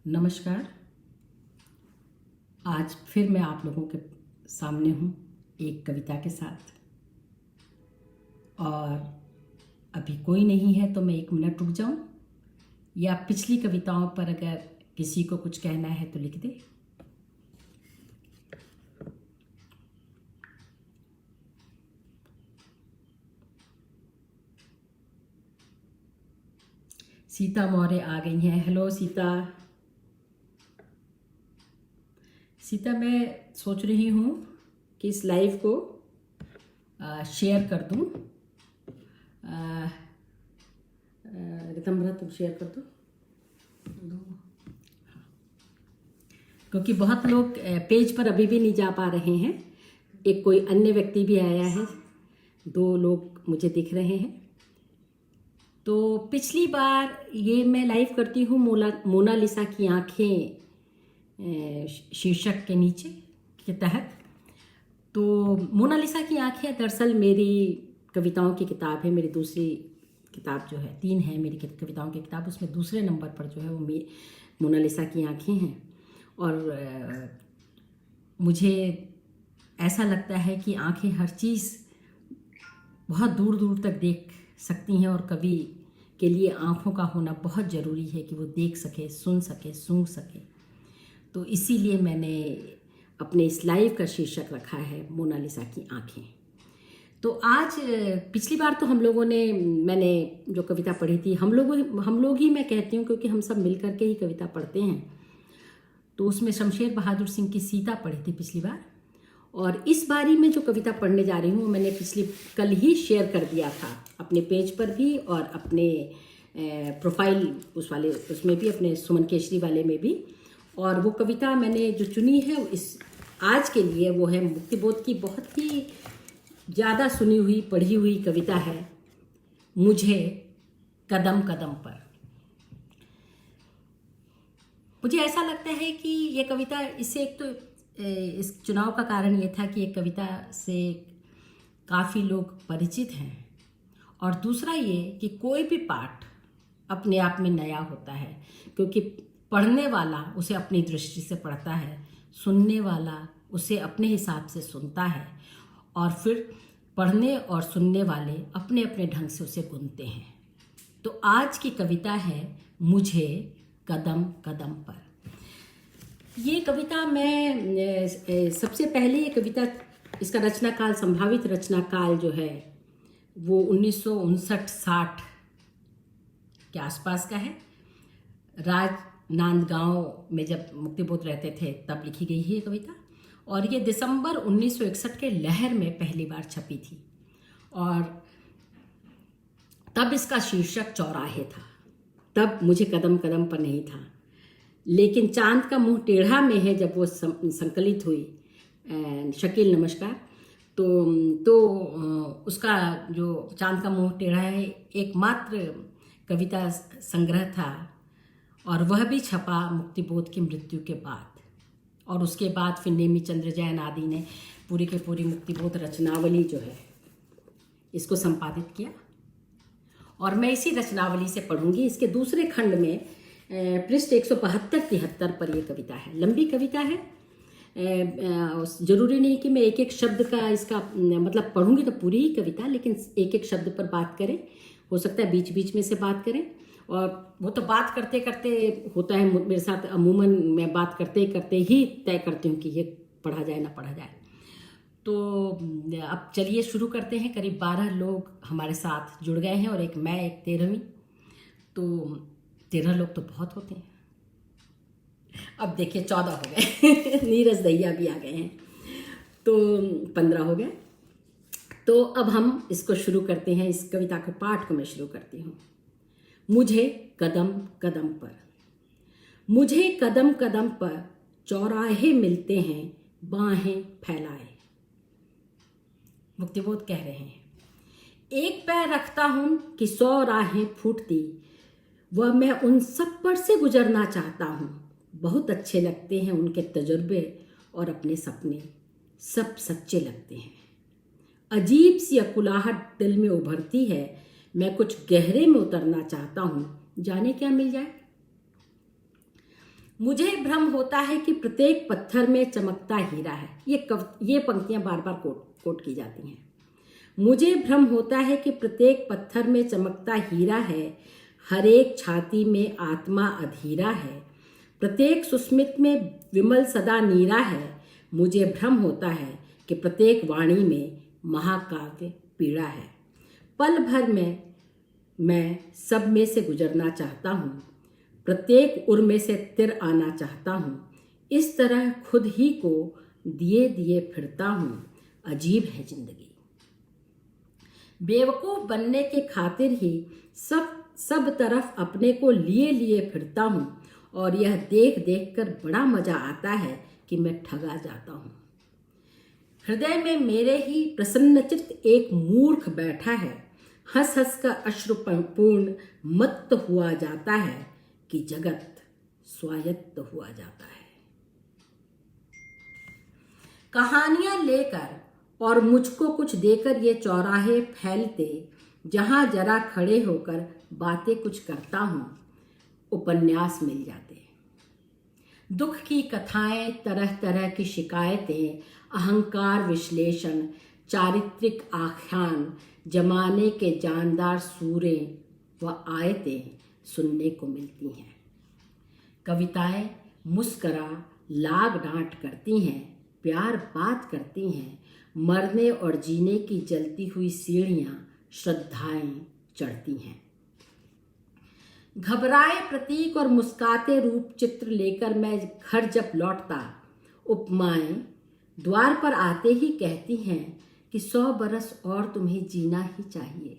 नमस्कार। आज फिर मैं आप लोगों के सामने हूँ एक कविता के साथ। और अभी कोई नहीं है तो मैं 1 मिनट रुक जाऊँ, या पिछली कविताओं पर अगर किसी को कुछ कहना है तो लिख दे। सीता मौर्य आ गई हैं। हेलो सीता। सीता, मैं सोच रही हूँ कि इस लाइव को शेयर कर दूँ। रितंबरा, तुम शेयर कर दो, क्योंकि बहुत लोग पेज पर अभी भी नहीं जा पा रहे हैं। एक कोई अन्य व्यक्ति भी आया है, 2 लोग मुझे दिख रहे हैं। तो पिछली बार ये मैं लाइव करती हूँ मोनालिसा की आँखें शीर्षक के नीचे के तहत। तो मोनालिसा की आँखें दरअसल मेरी कविताओं की किताब है। मेरी दूसरी किताब जो है, 3 है मेरी कविताओं की किताब, उसमें दूसरे नंबर पर जो है वो मोनालिसा की आँखें हैं। और मुझे ऐसा लगता है कि आँखें हर चीज़ बहुत दूर दूर तक देख सकती हैं, और कवि के लिए आँखों का होना बहुत ज़रूरी है कि वो देख सके, सुन सके, सूंघ सके। तो इसीलिए मैंने अपने इस लाइव का शीर्षक रखा है मोनालिसा की आँखें। तो आज पिछली बार तो मैंने जो कविता पढ़ी थी, हम लोग ही मैं कहती हूँ, क्योंकि हम सब मिल करके ही कविता पढ़ते हैं। तो उसमें शमशेर बहादुर सिंह की सीता पढ़ी थी पिछली बार। और इस बारी में जो कविता पढ़ने जा रही हूँ मैंने कल ही शेयर कर दिया था अपने पेज पर भी, और अपने प्रोफाइल उसमें भी, अपने सुमन केशरी वाले में भी। और वो कविता मैंने जो चुनी है इस आज के लिए, वो है मुक्तिबोध की बहुत ही ज़्यादा सुनी हुई, पढ़ी हुई कविता है, मुझे कदम कदम पर। मुझे ऐसा लगता है कि ये कविता, इससे एक तो इस चुनाव का कारण ये था कि एक कविता से काफ़ी लोग परिचित हैं, और दूसरा ये कि कोई भी पाठ अपने आप में नया होता है, क्योंकि पढ़ने वाला उसे अपनी दृष्टि से पढ़ता है, सुनने वाला उसे अपने हिसाब से सुनता है, और फिर पढ़ने और सुनने वाले अपने अपने ढंग से उसे गुनते हैं। तो आज की कविता है मुझे कदम कदम पर। ये कविता मैं सबसे पहले ये कविता, इसका रचना काल, संभावित रचना काल जो है वो 1959-60 के आसपास का है। राजनांदगांव में जब मुक्तिबोध रहते थे तब लिखी गई है ये कविता, और ये दिसंबर 1961 के लहर में पहली बार छपी थी। और तब इसका शीर्षक चौराहे था, तब मुझे कदम कदम पर नहीं था। लेकिन चांद का मुंह टेढ़ा में है जब वो संकलित हुई, शकील नमस्कार, तो उसका जो चांद का मुंह टेढ़ा है एकमात्र कविता संग्रह था, और वह भी छपा मुक्तिबोध की मृत्यु के बाद। और उसके बाद फिर नेमी चंद्र जैन आदि ने पूरी के पूरी मुक्तिबोध रचनावली जो है इसको संपादित किया। और मैं इसी रचनावली से पढ़ूंगी। इसके दूसरे खंड में पृष्ठ 172-73 पर यह कविता है। लंबी कविता है, जरूरी नहीं कि मैं एक एक शब्द का इसका मतलब पढ़ूंगी तो पूरी ही कविता, लेकिन एक एक शब्द पर बात करें, हो सकता है बीच बीच में से बात करें। और वो तो बात करते करते होता है मेरे साथ, अमूमन मैं बात करते करते ही तय करती हूँ कि ये पढ़ा जाए ना पढ़ा जाए। तो अब चलिए शुरू करते हैं। करीब 12 लोग हमारे साथ जुड़ गए हैं, और एक मैं, एक 13वीं। तो 13 लोग तो बहुत होते हैं। अब देखिए 14 हो गए नीरज दैया भी आ गए हैं, तो 15 हो गए। तो अब हम इसको शुरू करते हैं। इस कविता के पाठ को मैं शुरू करती हूँ। मुझे कदम कदम पर। मुझे कदम कदम पर चौराहे मिलते हैं बाहें फैलाए। मुक्तिबोध कह रहे हैं, एक पैर रखता हूं कि 100 राहें फूटती, वह मैं उन सब पर से गुजरना चाहता हूं। बहुत अच्छे लगते हैं उनके तजुर्बे और अपने सपने, सब सच्चे लगते हैं। अजीब सी अकुलाहट दिल में उभरती है, मैं कुछ गहरे में उतरना चाहता हूं, जाने क्या मिल जाए। मुझे भ्रम होता है कि प्रत्येक पत्थर में चमकता हीरा है। ये पंक्तियां बार बार कोट की जाती हैं। मुझे भ्रम होता है कि प्रत्येक पत्थर में चमकता हीरा है, हर एक छाती में आत्मा अधीरा है, प्रत्येक सुस्मित में विमल सदा नीरा है। मुझे भ्रम होता है कि प्रत्येक वाणी में महाकाव्य पीड़ा है। पल भर में मैं सब में से गुजरना चाहता हूँ, प्रत्येक उर में से तिर आना चाहता हूँ। इस तरह खुद ही को दिए दिए फिरता हूँ, अजीब है जिंदगी। बेवकूफ़ बनने के खातिर ही सब तरफ अपने को लिए लिए फिरता हूँ, और यह देख देख कर बड़ा मज़ा आता है कि मैं ठगा जाता हूँ। हृदय में मेरे ही प्रसन्नचित्त एक मूर्ख बैठा है, हंस हंस कर अश्रुपूर्ण मत्त हुआ जाता है कि जगत स्वायत्त हुआ जाता है। कहानियां लेकर और मुझको कुछ देकर ये चौराहे फैलते, जहां जरा खड़े होकर बातें कुछ करता हूँ, उपन्यास मिल जाते। दुख की कथाएं, तरह तरह की शिकायतें, अहंकार विश्लेषण, चारित्रिक आख्यान, जमाने के जानदार सूरे व आयतें सुनने को मिलती हैं। कविताएं मुस्करा लाग डांट करती हैं, प्यार बात करती हैं, मरने और जीने की जलती हुई सीढ़ियां श्रद्धाएं चढ़ती हैं। घबराए प्रतीक और मुस्काते रूप चित्र लेकर मैं घर जब लौटता, उपमाएं द्वार पर आते ही कहती हैं कि 100 बरस और तुम्हें जीना ही चाहिए।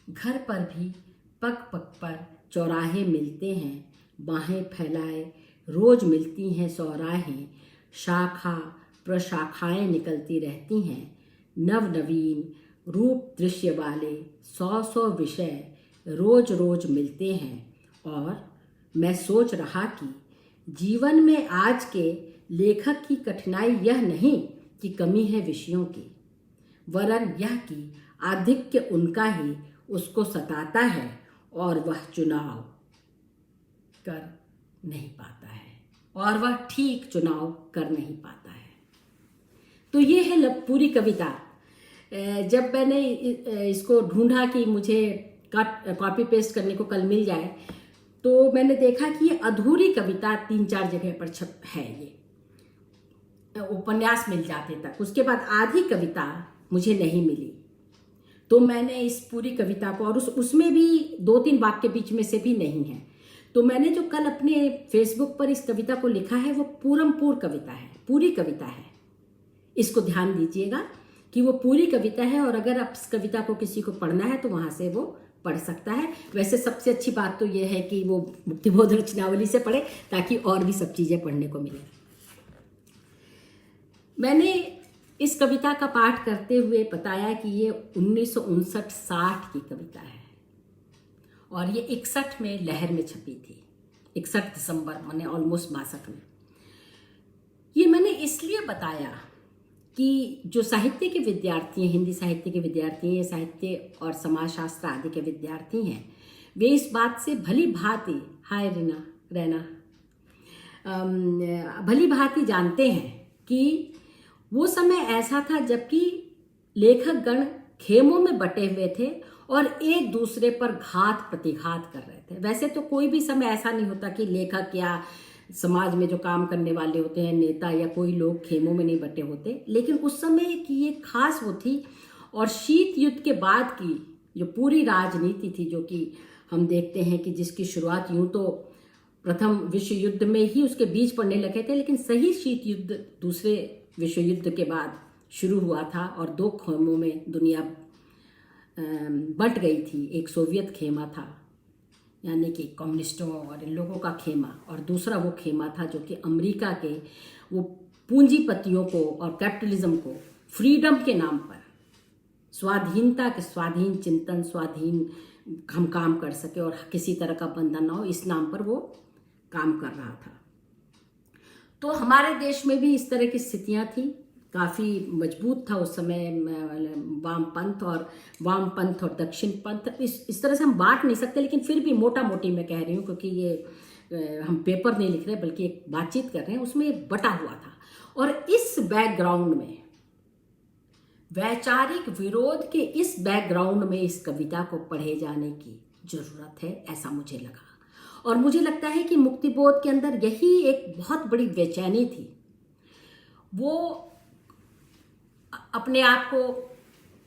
घर पर भी पग पग पर चौराहे मिलते हैं, बाहें फैलाए रोज मिलती हैं सौराहें, शाखा प्रशाखाएं निकलती रहती हैं, नव नवीन रूप दृश्य वाले 100 विषय रोज रोज मिलते हैं। और मैं सोच रहा कि जीवन में आज के लेखक की कठिनाई यह नहीं कि कमी है विषयों की, वरन यह कि आधिक्य उनका ही उसको सताता है और वह चुनाव कर नहीं पाता है, और वह ठीक चुनाव कर नहीं पाता है। तो ये है पूरी कविता। जब मैंने इसको ढूंढा कि मुझे कॉपी पेस्ट करने को कल मिल जाए, तो मैंने देखा कि ये अधूरी कविता 3-4 जगह पर छप है। ये उपन्यास मिल जाते तक, उसके बाद आधी कविता मुझे नहीं मिली। तो मैंने इस पूरी कविता को, और उसमें भी 2-3 वाक्य बीच में से भी नहीं है, तो मैंने जो कल अपने फेसबुक पर इस कविता को लिखा है वो पूरमपूर कविता है, पूरी कविता है। इसको ध्यान दीजिएगा कि वो पूरी कविता है, और अगर आप इस कविता को किसी को पढ़ना है तो वहाँ से वो पढ़ सकता है। वैसे सबसे अच्छी बात तो ये है कि वो मुक्तिबोध रचनावली से पढ़े, ताकि और भी सब चीज़ें पढ़ने को मिले। मैंने इस कविता का पाठ करते हुए बताया कि ये 1959-60 की कविता है, और ये 61 में लहर में छपी थी, 61 दिसंबर, माने ऑलमोस्ट 62 में। ये मैंने इसलिए बताया कि जो साहित्य के विद्यार्थी हैं, हिंदी साहित्य के विद्यार्थी हैं, साहित्य और समाजशास्त्र आदि के विद्यार्थी हैं, वे इस बात से भली भांति, हाय रैना, भली भांति जानते हैं कि वो समय ऐसा था जबकि लेखक गण खेमों में बटे हुए थे और एक दूसरे पर घात प्रतिघात कर रहे थे। वैसे तो कोई भी समय ऐसा नहीं होता कि लेखक या समाज में जो काम करने वाले होते हैं, नेता या कोई लोग खेमों में नहीं बटे होते, लेकिन उस समय की ये खास वो थी। और शीत युद्ध के बाद की जो पूरी राजनीति थी, जो कि हम देखते हैं कि जिसकी शुरुआत यूं तो प्रथम विश्व युद्ध में ही उसके बीज पड़ने लगे थे, लेकिन सही शीत युद्ध दूसरे विश्व युद्ध के बाद शुरू हुआ था और 2 खेमों में दुनिया बंट गई थी। एक सोवियत खेमा था, यानी कि कम्युनिस्टों और इन लोगों का खेमा, और दूसरा वो खेमा था जो कि अमेरिका के वो पूंजीपतियों को और कैपिटलिज्म को फ्रीडम के नाम पर, स्वाधीनता के, स्वाधीन चिंतन, स्वाधीन हम काम कर सके और किसी तरह का बंधन ना हो, इस नाम पर वो काम कर रहा था। तो हमारे देश में भी इस तरह की स्थितियां थी, काफ़ी मजबूत था उस समय वामपंथ और दक्षिण पंथ। इस तरह से हम बांट नहीं सकते, लेकिन फिर भी मोटा मोटी मैं कह रही हूँ, क्योंकि ये हम पेपर नहीं लिख रहे बल्कि एक बातचीत कर रहे हैं, उसमें बटा हुआ था। और इस बैकग्राउंड में, वैचारिक विरोध के इस बैकग्राउंड में इस कविता को पढ़े जाने की जरूरत है, ऐसा मुझे लगा। और मुझे लगता है कि मुक्तिबोध के अंदर यही एक बहुत बड़ी बेचैनी थी। वो अपने आप को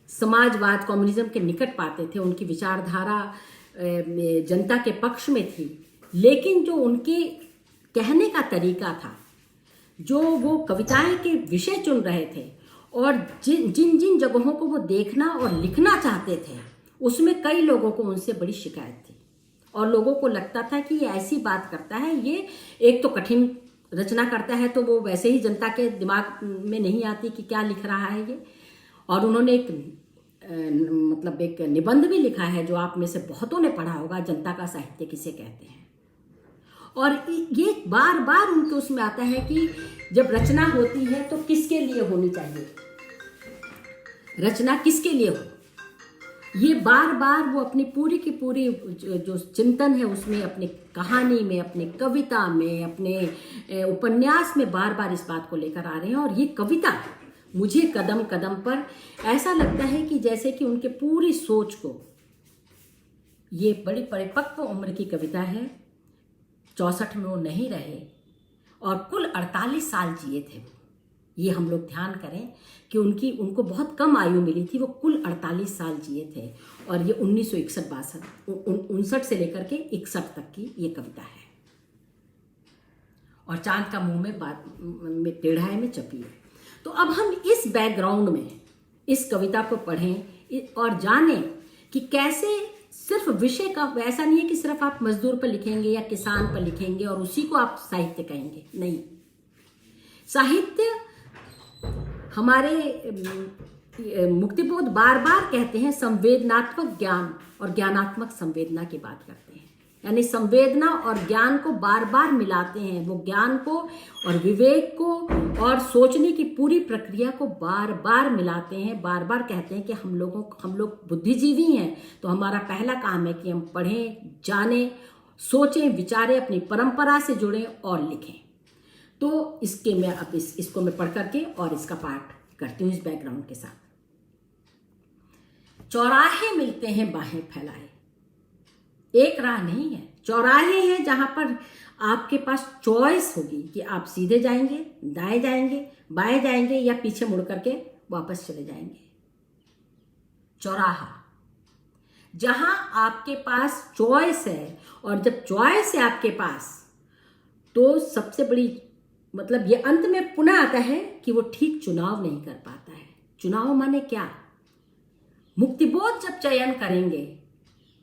समाजवाद, कम्युनिज्म के निकट पाते थे, उनकी विचारधारा जनता के पक्ष में थी, लेकिन जो उनके कहने का तरीका था, जो वो कविताएं के विषय चुन रहे थे और जिन जिन जगहों को वो देखना और लिखना चाहते थे, उसमें कई लोगों को उनसे बड़ी शिकायत थी। और लोगों को लगता था कि ये ऐसी बात करता है, ये एक तो कठिन रचना करता है, तो वो वैसे ही जनता के दिमाग में नहीं आती कि क्या लिख रहा है ये। और उन्होंने एक मतलब एक निबंध भी लिखा है जो आप में से बहुतों ने पढ़ा होगा, जनता का साहित्य किसे कहते हैं। और ये बार बार उनके उसमें आता है कि जब रचना होती है तो किसके लिए होनी चाहिए, रचना किसके लिए हो। ये बार बार वो अपनी पूरी की पूरी जो चिंतन है उसमें, अपनी कहानी में, अपनी कविता में, अपने उपन्यास में बार बार इस बात को लेकर आ रहे हैं। और ये कविता मुझे कदम कदम पर ऐसा लगता है कि जैसे कि उनके पूरी सोच को, ये बड़ी परिपक्व उम्र की कविता है, 64 में वो नहीं रहे और कुल 48 साल जिए थे वो। ये हम लोग ध्यान करें कि उनको बहुत कम आयु मिली थी, वो कुल 48 साल जिए थे। और ये 1961 से लेकर के 61 तक की ये कविता है। और चांद का मुंह में टेढ़ा है में चपी है। तो अब हम इस बैकग्राउंड में इस कविता को पढ़ें और जानें कि कैसे सिर्फ विषय का, ऐसा नहीं है कि सिर्फ आप मजदूर पर लिखेंगे या किसान पर लिखेंगे और उसी को आप साहित्य कहेंगे, नहीं। साहित्य हमारे मुक्तिबोध बार बार कहते हैं संवेदनात्मक ज्ञान और ज्ञानात्मक संवेदना की बात करते हैं, यानी संवेदना और ज्ञान को बार बार मिलाते हैं। वो ज्ञान को और विवेक को और सोचने की पूरी प्रक्रिया को बार बार मिलाते हैं। बार बार कहते हैं कि हम लोग बुद्धिजीवी हैं, तो हमारा पहला काम है कि हम पढ़ें, जानें, सोचें, विचारें, अपनी परंपरा से जुड़ें और लिखें। तो इसके मैं अब इसको मैं पढ़ करके और इसका पाठ करती हूँ इस बैकग्राउंड के साथ। चौराहे मिलते हैं बाहें फैलाए, एक राह नहीं है, चौराहे हैं जहां पर आपके पास चॉइस होगी कि आप सीधे जाएंगे, दाएं जाएंगे, बाएं जाएंगे या पीछे मुड़ करके वापस चले जाएंगे। चौराहा जहां आपके पास चॉइस है, और जब चॉइस है आपके पास तो सबसे बड़ी मतलब ये अंत में पुनः आता है कि वो ठीक चुनाव नहीं कर पाता है। चुनाव माने क्या? मुक्तिबोध जब चयन करेंगे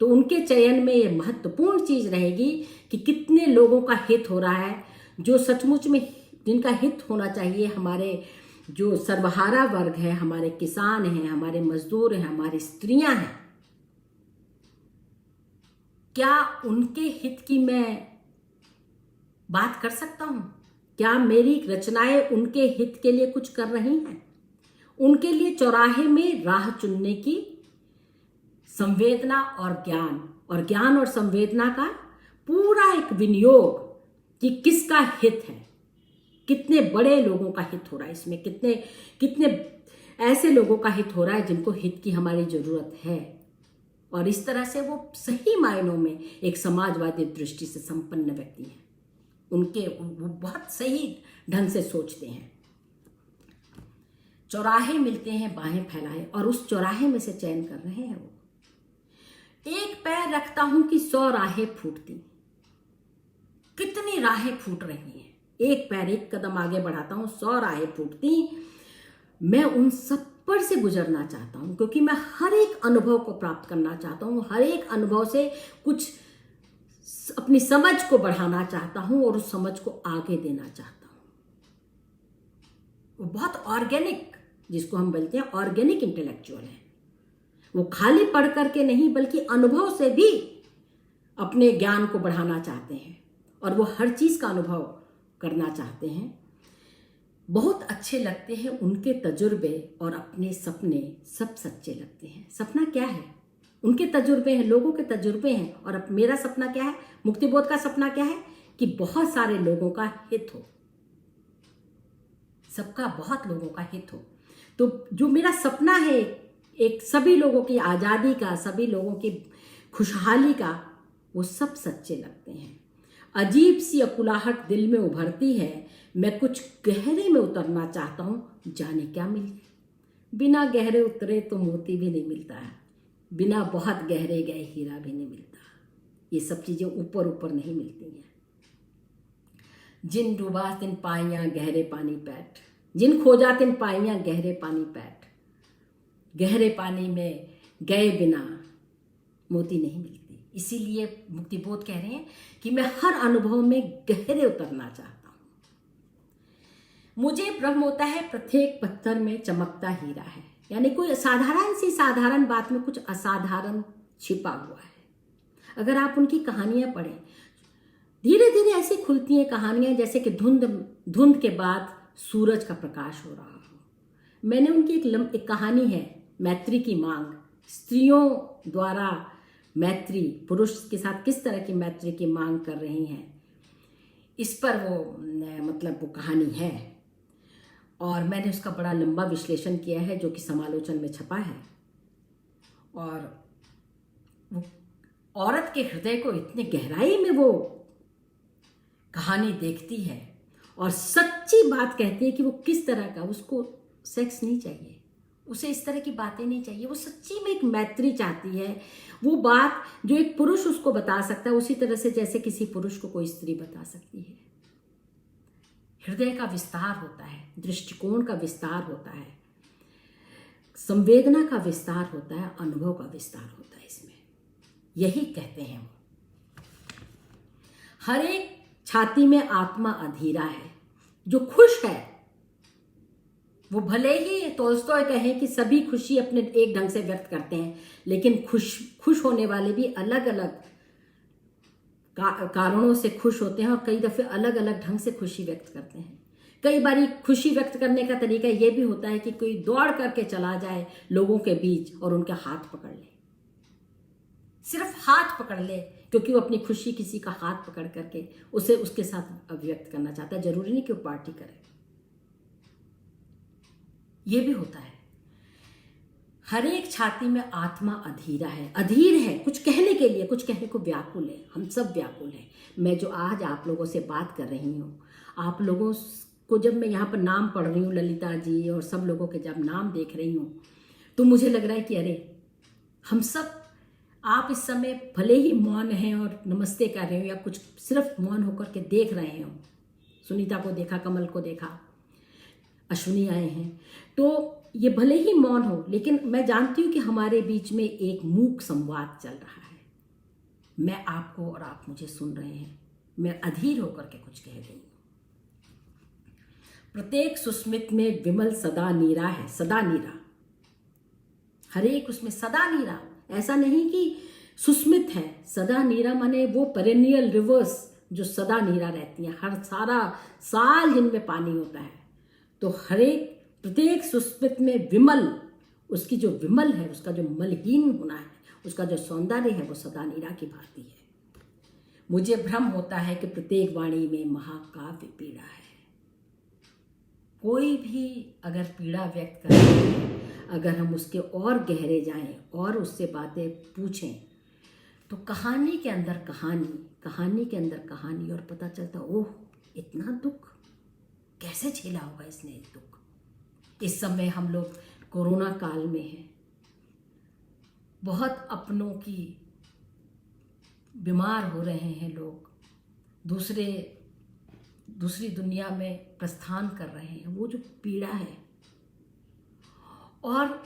तो उनके चयन में ये महत्वपूर्ण चीज रहेगी कि कितने लोगों का हित हो रहा है, जो सचमुच में जिनका हित होना चाहिए। हमारे जो सर्वहारा वर्ग है, हमारे किसान हैं, हमारे मजदूर हैं, हमारी स्त्रियां हैं, क्या उनके हित की मैं बात कर सकता हूं? क्या मेरी रचनाएं उनके हित के लिए कुछ कर रही हैं? उनके लिए चौराहे में राह चुनने की संवेदना और ज्ञान और संवेदना का पूरा एक विनियोग कि किसका हित है, कितने बड़े लोगों का हित हो रहा है इसमें, कितने ऐसे लोगों का हित हो रहा है जिनको हित की हमारी जरूरत है। और इस तरह से वो सही मायनों में एक समाजवादी दृष्टि से संपन्न व्यक्ति हैं। वो बहुत सही ढंग से सोचते हैं। चौराहे मिलते हैं बाहें फैलाए, और उस चौराहे में से चयन कर रहे हैं वो। एक पैर रखता हूं कि 100 राहें फूटती। कितनी राहें फूट रही हैं, एक पैर, एक कदम आगे बढ़ाता हूं, 100 राहें फूटती। मैं उन सब पर से गुजरना चाहता हूं, क्योंकि मैं हर एक अनुभव को प्राप्त करना चाहता हूं, हर एक अनुभव से कुछ अपनी समझ को बढ़ाना चाहता हूं और उस समझ को आगे देना चाहता हूं। वो बहुत ऑर्गेनिक, जिसको हम बोलते हैं ऑर्गेनिक इंटेलेक्चुअल है। वो खाली पढ़ करके नहीं बल्कि अनुभव से भी अपने ज्ञान को बढ़ाना चाहते हैं और वो हर चीज का अनुभव करना चाहते हैं। बहुत अच्छे लगते हैं उनके तजुर्बे और अपने सपने, सब सच्चे लगते हैं। सपना क्या है? उनके तजुर्बे हैं, लोगों के तजुर्बे हैं। और अब मेरा सपना क्या है? मुक्तिबोध का सपना क्या है कि बहुत सारे लोगों का हित हो, सबका बहुत लोगों का हित हो। तो जो मेरा सपना है एक सभी लोगों की आज़ादी का, सभी लोगों की खुशहाली का, वो सब सच्चे लगते हैं। अजीब सी अकुलाहट दिल में उभरती है, मैं कुछ गहरे में उतरना चाहता हूँ, जाने क्या मिले। बिना गहरे उतरे तो मोती भी नहीं मिलता है, बिना बहुत गहरे गए हीरा भी नहीं मिलता। ये सब चीज़ें ऊपर ऊपर नहीं मिलती हैं। जिन डूबा तिन पाइयाँ गहरे पानी पैठ, जिन खोजा तिन पाइयाँ गहरे पानी पैठ। गहरे पानी में गए बिना मोती नहीं मिलती। इसीलिए मुक्तिबोध कह रहे हैं कि मैं हर अनुभव में गहरे उतरना चाहता हूँ। मुझे भ्रम होता है प्रत्येक पत्थर में चमकता हीरा है, यानी कोई साधारण बात में कुछ असाधारण छिपा हुआ है। अगर आप उनकी कहानियां पढ़ें, धीरे धीरे ऐसी खुलती हैं कहानियां जैसे कि धुंध के बाद सूरज का प्रकाश हो रहा हो। मैंने उनकी एक कहानी है, मैत्री की मांग, स्त्रियों द्वारा मैत्री, पुरुष के साथ किस तरह की मैत्री की मांग कर रही हैं, इस पर वो कहानी है। और मैंने उसका बड़ा लंबा विश्लेषण किया है जो कि समालोचन में छपा है। और वो औरत के हृदय को इतने गहराई में वो कहानी देखती है और सच्ची बात कहती है कि वो किस तरह का, उसको सेक्स नहीं चाहिए, उसे इस तरह की बातें नहीं चाहिए, वो सच्ची में एक मैत्री चाहती है। वो बात जो एक पुरुष उसको बता सकता है उसी तरह से जैसे किसी पुरुष को कोई स्त्री बता सकती है। हृदय का विस्तार होता है, दृष्टिकोण का विस्तार होता है, संवेदना का विस्तार होता है, अनुभव का विस्तार होता है। इसमें यही कहते हैं वो, हर एक छाती में आत्मा अधीरा है। जो खुश है वो भले ही तोल्स्टॉय कहे कि सभी खुशी अपने एक ढंग से व्यक्त करते हैं, लेकिन खुश होने वाले भी अलग अलग कारणों से खुश होते हैं और कई दफे अलग अलग ढंग से खुशी व्यक्त करते हैं। कई बारी खुशी व्यक्त करने का तरीका ये भी होता है कि कोई दौड़ करके चला जाए लोगों के बीच और उनके हाथ पकड़ ले, सिर्फ हाथ पकड़ ले, क्योंकि वो अपनी खुशी किसी का हाथ पकड़ करके उसे उसके साथ अभिव्यक्त करना चाहता है। जरूरी नहीं कि वो पार्टी करे, ये भी होता है। हर एक छाती में आत्मा अधीरा है, अधीर है, कुछ कहने के लिए, कुछ कहने को व्याकुल है। हम सब व्याकुल हैं। मैं जो आज आप लोगों से बात कर रही हूँ, आप लोगों को जब मैं यहाँ पर नाम पढ़ रही हूँ, ललिता जी और सब लोगों के जब नाम देख रही हूँ, तो मुझे लग रहा है कि अरे हम सब, आप इस समय भले ही मौन हैं और नमस्ते कर रहे हो या कुछ सिर्फ मौन होकर के देख रहे हो। सुनीता को देखा, कमल को देखा, अश्विनी आए हैं, तो ये भले ही मौन हो, लेकिन मैं जानती हूँ कि हमारे बीच में एक मूक संवाद चल रहा है। मैं आपको और आप मुझे सुन रहे हैं। मैं अधीर होकर के कुछ कह रही हूँ। प्रत्येक सुस्मित में विमल सदा नीरा है, सदा नीरा। हर एक उसमें सदा नीरा, ऐसा नहीं कि सुस्मित है। सदा नीरा माने वो पेरेनियल रिवर्स जो सदा नीरा रहती हैं, हर सारा साल जिनमें पानी होता है। तो हर एक प्रत्येक सुस्मित में विमल, उसकी जो विमल है, उसका जो मलहीन होना है, उसका जो सौंदर्य है, वो सदा नीरा की भांति है। मुझे भ्रम होता है कि प्रत्येक वाणी में महाकाव्य पीड़ा है। कोई भी अगर पीड़ा व्यक्त करता है, अगर हम उसके और गहरे जाएं और उससे बातें पूछें, तो कहानी के अंदर कहानी, कहानी के अंदर कहानी, और पता चलता ओह इतना दुख कैसे झेला होगा इसने दुख। इस समय हम लोग कोरोना काल में हैं, बहुत अपनों की बीमार हो रहे हैं लोग, दूसरी दुनिया में प्रस्थान कर रहे हैं, वो जो पीड़ा है। और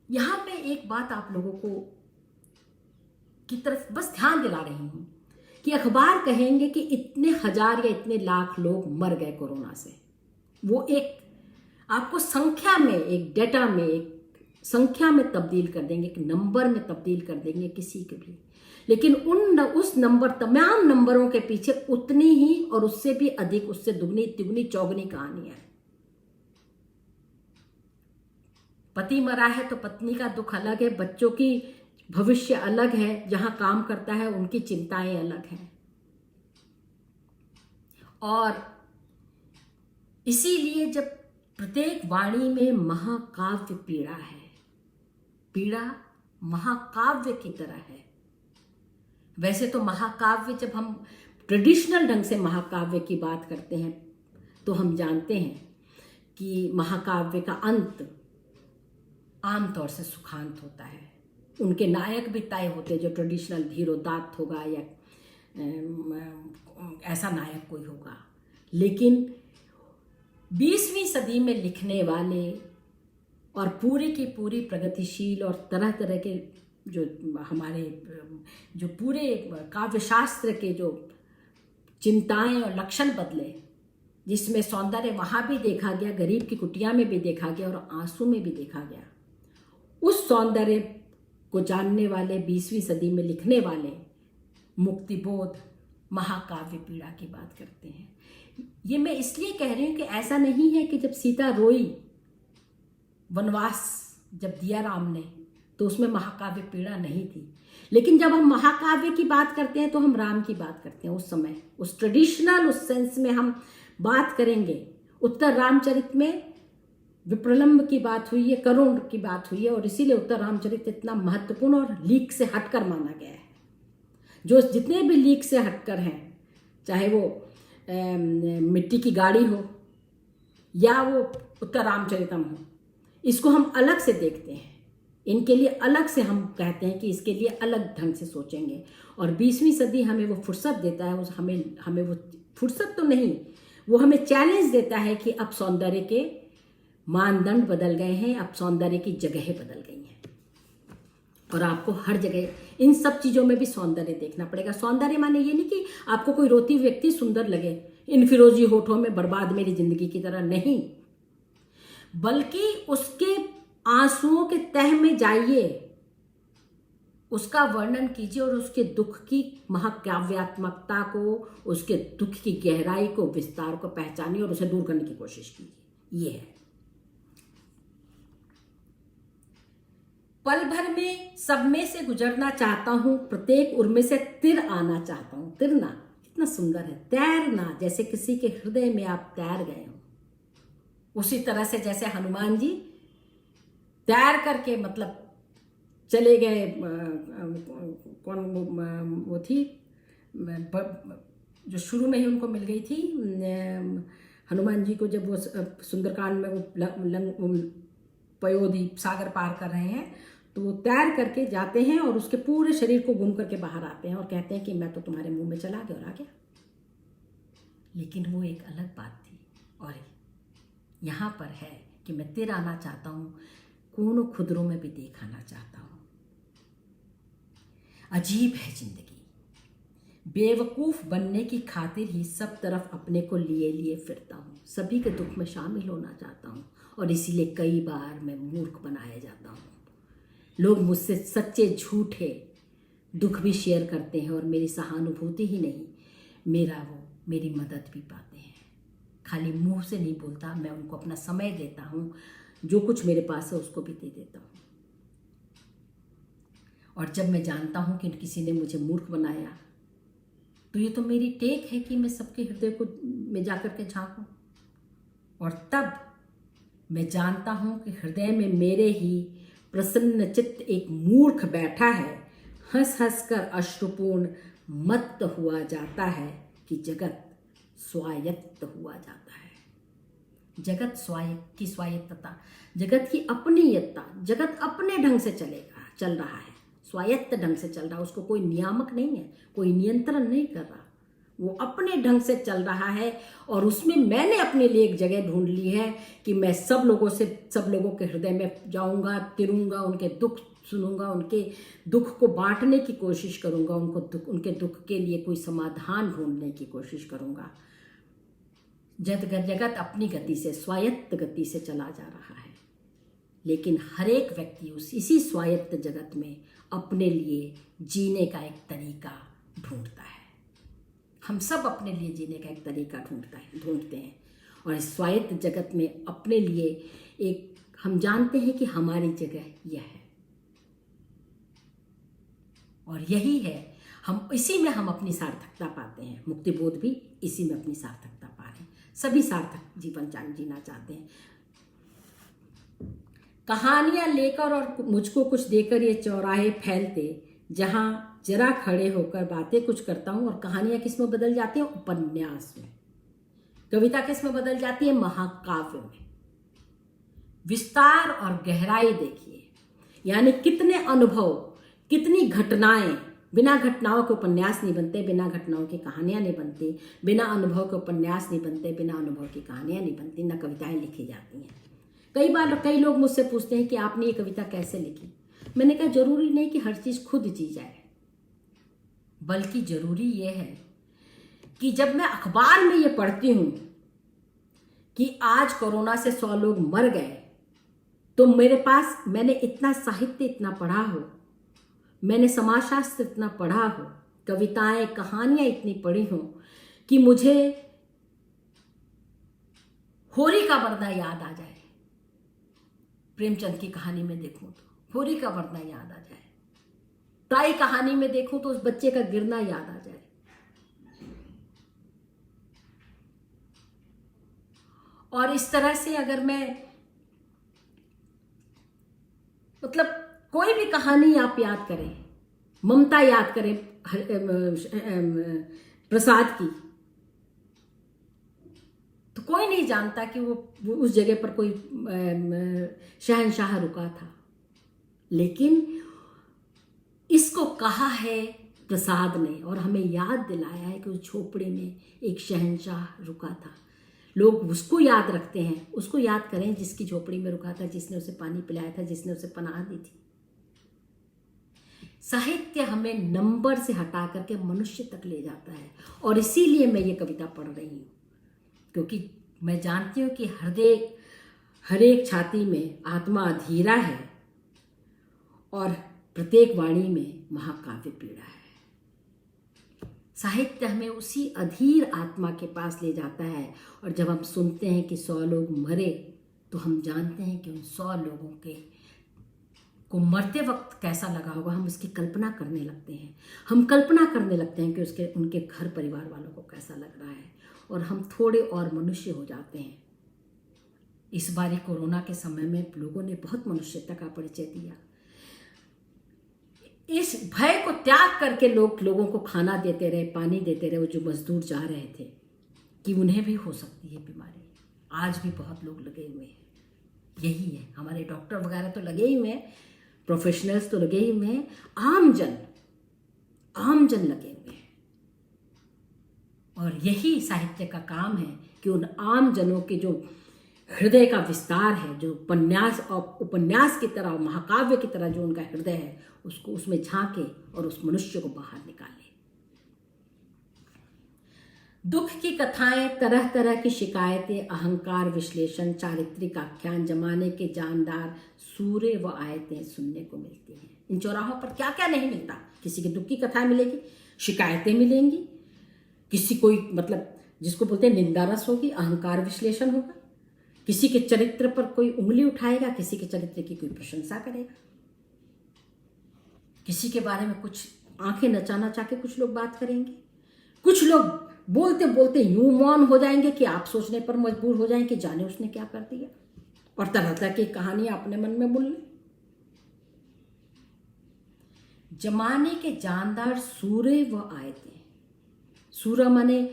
यहाँ पे एक बात आप लोगों को की तरफ बस ध्यान दिला रही हूँ कि अखबार कहेंगे कि इतने हजार या इतने लाख लोग मर गए कोरोना से। वो एक आपको संख्या में, एक डेटा में, एक संख्या में तब्दील कर देंगे, एक नंबर में तब्दील कर देंगे किसी के भी। लेकिन उस नंबर, तमाम नंबरों के पीछे उतनी ही और उससे भी अधिक, उससे दुगनी तिगुनी चौगुनी कहानियां हैं। पति मरा है तो पत्नी का दुख अलग है, बच्चों की भविष्य अलग है, जहां काम करता है उनकी चिंताएं अलग हैं। और इसीलिए जब प्रत्येक वाणी में महाकाव्य पीड़ा है, पीड़ा महाकाव्य की तरह है। वैसे तो महाकाव्य, जब हम ट्रेडिशनल ढंग से महाकाव्य की बात करते हैं तो हम जानते हैं कि महाकाव्य का अंत आमतौर से सुखांत होता है। उनके नायक भी तय होते हैं, जो ट्रेडिशनल धीरोदात्त होगा या ऐसा नायक कोई होगा। लेकिन 20वीं सदी में लिखने वाले और पूरी की पूरी प्रगतिशील और तरह तरह के जो हमारे जो पूरे काव्यशास्त्र के जो चिंताएं और लक्षण बदले, जिसमें सौंदर्य वहाँ भी देखा गया, गरीब की कुटिया में भी देखा गया और आंसू में भी देखा गया, उस सौंदर्य को जानने वाले 20वीं सदी में लिखने वाले मुक्तिबोध महाकाव्य पीड़ा की बात करते हैं। ये मैं इसलिए कह रही हूँ कि ऐसा नहीं है कि जब सीता रोई, वनवास जब दिया राम ने, तो उसमें महाकाव्य पीड़ा नहीं थी। लेकिन जब हम महाकाव्य की बात करते हैं तो हम राम की बात करते हैं। उस समय उस ट्रेडिशनल उस सेंस में हम बात करेंगे। उत्तर रामचरित में विप्रलंब की बात हुई है, करुण की बात हुई है, और इसीलिए उत्तर रामचरित इतना महत्वपूर्ण और लीक से हटकर माना गया है। जो जितने भी लीक से हटकर हैं, चाहे वो मिट्टी की गाड़ी हो या वो उत्तर रामचरितम हो, इसको हम अलग से देखते हैं। इनके लिए अलग से हम कहते हैं कि इसके लिए अलग ढंग से सोचेंगे। और 20वीं सदी हमें वो फुर्सत देता है, हमें वो फुर्सत तो नहीं, वो हमें चैलेंज देता है कि अब सौंदर्य के मानदंड बदल गए हैं, अब सौंदर्य की जगहें बदल गई हैं और आपको हर जगह इन सब चीज़ों में भी सौंदर्य देखना पड़ेगा। सौंदर्य माने ये नहीं कि आपको कोई रोती व्यक्ति सुंदर लगे, इन फिरोजी होठों में बर्बाद मेरी जिंदगी की तरह नहीं, बल्कि उसके आंसुओं के तह में जाइए, उसका वर्णन कीजिए और उसके दुख की महाकाव्यात्मकता को, उसके दुख की गहराई को, विस्तार को पहचानिए और उसे दूर करने की कोशिश कीजिए। ये है पल भर में सब में से गुजरना चाहता हूं, प्रत्येक उर्मे से तिर आना चाहता हूं। तिरना कितना सुंदर है, तैरना, जैसे किसी के हृदय में आप तैर गए हो। उसी तरह से जैसे हनुमान जी तैर करके मतलब चले गए, कौन वो थी जो शुरू में ही उनको मिल गई थी हनुमान जी को, जब वो सुंदरकांड में वो पयोधी सागर पार कर रहे हैं, तो वो तैर करके जाते हैं और उसके पूरे शरीर को घूम करके बाहर आते हैं और कहते हैं कि मैं तो तुम्हारे मुंह में चला गया और आ गया। लेकिन वो एक अलग बात थी। और यहाँ पर है कि मैं तिर आना चाहता हूँ, कोनों खुदरों में भी देख आना चाहता हूँ। अजीब है जिंदगी, बेवकूफ बनने की खातिर ही सब तरफ अपने को लिए लिए फिरता हूँ। सभी के दुख में शामिल होना चाहता हूँ और इसीलिए कई बार मैं मूर्ख बनाया जाता हूँ। लोग मुझसे सच्चे झूठे दुख भी शेयर करते हैं और मेरी सहानुभूति ही नहीं, मेरी मदद भी पाते हैं। खाली मुंह से नहीं बोलता, मैं उनको अपना समय देता हूँ, जो कुछ मेरे पास है उसको भी दे देता हूँ। और जब मैं जानता हूँ कि किसी ने मुझे मूर्ख बनाया, तो ये तो मेरी टेक है कि मैं सबके हृदय को में जाकर के झांकूं। और तब मैं जानता हूँ कि हृदय में मेरे ही प्रसन्न चित्त एक मूर्ख बैठा है, हंस हंस कर अश्रुपूर्ण मत्त हुआ जाता है कि जगत स्वायत्त हुआ जाता है। जगत की स्वायत्तता, जगत की अपनीयता, जगत अपने ढंग से चल रहा है, स्वायत्त ढंग से चल रहा है। उसको कोई नियामक नहीं है, कोई नियंत्रण नहीं कर रहा, वो अपने ढंग से चल रहा है। और उसमें मैंने अपने लिए एक जगह ढूंढ ली है कि मैं सब लोगों के हृदय में जाऊंगा, तिरूंगा, उनके दुख सुनूंगा, उनके दुख को बांटने की कोशिश करूंगा, उनके दुख के लिए कोई समाधान ढूंढने की कोशिश करूंगा। जगत अपनी गति से, स्वायत्त गति से चला जा रहा है, लेकिन हर एक व्यक्ति इसी स्वायत्त जगत में अपने लिए जीने का एक तरीका ढूंढता है। हम सब अपने लिए जीने का एक तरीका ढूंढते हैं और इस स्वायत्त जगत में अपने लिए एक, हम जानते हैं कि हमारी जगह यह है और यही है हम इसी में हम अपनी सार्थकता पाते हैं। मुक्ति बोध भी इसी में अपनी सार्थकता पा रहे हैं। सभी सार्थक जीवन जीना चाहते हैं। कहानियां लेकर और मुझको कुछ देकर ये चौराहे फैलते, जहां जरा खड़े होकर बातें कुछ करता हूं। और कहानियां किस में बदल जाती हैं? उपन्यास में। कविता किस में बदल जाती है? महाकाव्य में। विस्तार और गहराई देखिए, यानी कितने अनुभव, कितनी घटनाएं। बिना घटनाओं के उपन्यास नहीं बनते, बिना घटनाओं की कहानियां नहीं बनती, बिना अनुभव के उपन्यास नहीं बनते, बिना अनुभव की कहानियां नहीं बनती, न कविताएं लिखी जाती हैं। कई बार कई लोग मुझसे पूछते हैं कि आपने ये कविता कैसे लिखी। मैंने कहा जरूरी नहीं कि हर चीज खुद जी जाए, बल्कि जरूरी यह है कि जब मैं अखबार में ये पढ़ती हूं कि आज कोरोना से 100 लोग मर गए, तो मेरे पास मैंने इतना साहित्य इतना पढ़ा हो, मैंने समाजशास्त्र इतना पढ़ा हो, कविताएं कहानियां इतनी पढ़ी हो कि मुझे होरी का वरना याद आ जाए। प्रेमचंद की कहानी में देखूं तो होरी का वरना याद आ जाए, ताई कहानी में देखूं तो उस बच्चे का गिरना याद आ जाए। और इस तरह से अगर मैं मतलब कोई भी कहानी आप याद करें, ममता याद करें प्रसाद की, तो कोई नहीं जानता कि वो उस जगह पर कोई शहंशाह रुका था। लेकिन इसको कहा है प्रसाद ने और हमें याद दिलाया है कि उस झोपड़ी में एक शहंशाह रुका था। लोग उसको याद रखते हैं। उसको याद करें जिसकी झोपड़ी में रुका था, जिसने उसे पानी पिलाया था, जिसने उसे पनाह दी थी। साहित्य हमें नंबर से हटा करके मनुष्य तक ले जाता है। और इसीलिए मैं ये कविता पढ़ रही हूँ, क्योंकि मैं जानती हूँ कि हर एक छाती में आत्मा अधीरा है और प्रत्येक वाणी में महाकाव्य पीड़ा है। साहित्य हमें उसी अधीर आत्मा के पास ले जाता है। और जब हम सुनते हैं कि 100 लोग मरे, तो हम जानते हैं कि उन 100 लोगों को मरते वक्त कैसा लगा होगा। हम उसकी कल्पना करने लगते हैं। हम कल्पना करने लगते हैं कि उनके घर परिवार वालों को कैसा लग रहा है, और हम थोड़े और मनुष्य हो जाते हैं। इस बारी कोरोना के समय में लोगों ने बहुत मनुष्यता का परिचय दिया। इस भय को त्याग करके लोगों को खाना देते रहे, पानी देते रहे। वो जो मजदूर जा रहे थे कि उन्हें भी हो सकती है बीमारी। आज भी बहुत लोग लगे हुए हैं। यही है, हमारे डॉक्टर वगैरह तो लगे ही हुए हैं, प्रोफेशनल्स तो लगे ही हुए हैं, आम जन लगे हुए हैं। और यही साहित्य का काम है कि उन आम जनों के जो हृदय का विस्तार है, जो उपन्यास की तरह, महाकाव्य की तरह जो उनका हृदय है, उसको उसमें झांके और उस मनुष्य को बाहर निकाले। दुख की कथाएं, तरह तरह की शिकायतें, अहंकार विश्लेषण, चारित्रिक आख्यान, जमाने के जानदार सूरे व आयतें सुनने को मिलती हैं। इन चौराहों पर क्या क्या नहीं मिलता। किसी की दुख की कथाएं मिलेगी, शिकायतें मिलेंगी, किसी कोई मतलब जिसको बोलते हैं निंदा रस होगी, अहंकार विश्लेषण होगा, किसी के चरित्र पर कोई उंगली उठाएगा, किसी के चरित्र की कोई प्रशंसा करेगा, किसी के बारे में कुछ आंखें नचा नचा के कुछ लोग बात करेंगे, कुछ लोग बोलते बोलते यूं मौन हो जाएंगे कि आप सोचने पर मजबूर हो जाएं कि जाने उसने क्या कर दिया, और तरह तरह की कहानियां अपने मन में बुन लें। जमाने के जानदार सूरे व आयतें। सूरा माने